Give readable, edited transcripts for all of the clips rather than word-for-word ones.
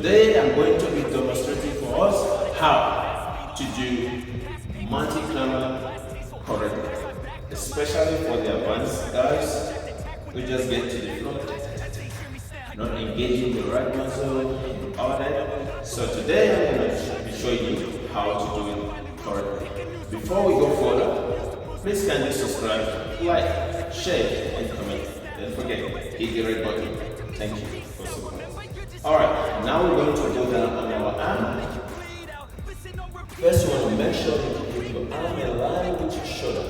today I'm going to be demonstrating for us how to do multi-climber correctly, especially for the advanced guys who just get to the floor, not engaging the right muscle and all that. So today I'm going to be showing you how to do it correctly. Before we go further, please kindly subscribe, like, share and comment. Don't forget, hit the red button. Thank you for support. Alright, now we're going to go down on our arm. First you want to make sure you put your arm in line with your shoulder.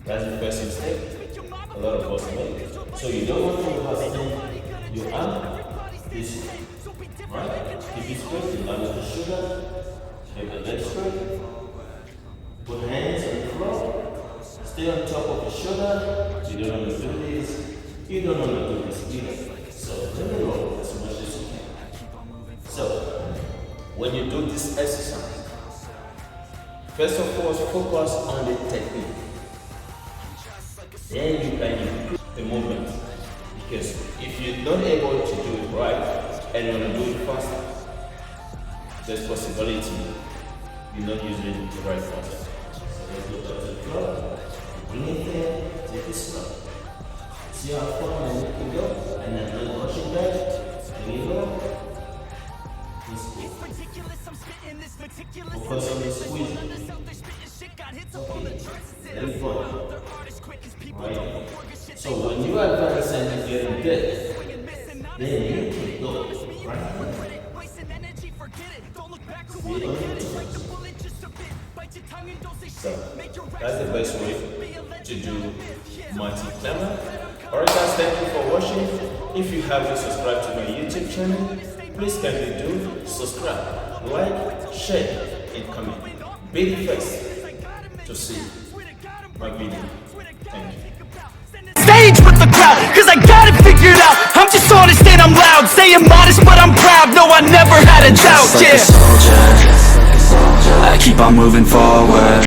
That's the first mistake a lot of us make. So you don't want to have your arm this way. Right? Keep it straight, in line with the shoulder. Keep the leg straight. Put hands on the floor. Stay on top of your shoulder. You don't want to do this. You don't want to do this either. So let me roll as much as you can. So when you do this exercise, first of all, focus on the technique. Then you can improve the movement. Because if you're not able to do it right and you want to do it faster, there's possibility you're not using the right muscle. So let's go to the floor. Bring it there, take it slow. See how far and you can go, and then not pushing back. There you go. Focus on the squeeze. Okay. Let it go. Right. So when you advance and you get dead, then you can go. Right. So that's the best way to do multi-climber. Alright guys, thank you for watching. If you haven't subscribed to my YouTube channel, please kindly do subscribe, like, share and comment. Be the first to see my video. Thank you. Stage with the crowd, cause I got it figured out. I'm just honest and I'm loud, saying modest but I'm proud. No, I never had a doubt, just like a soldier, I keep on moving forward.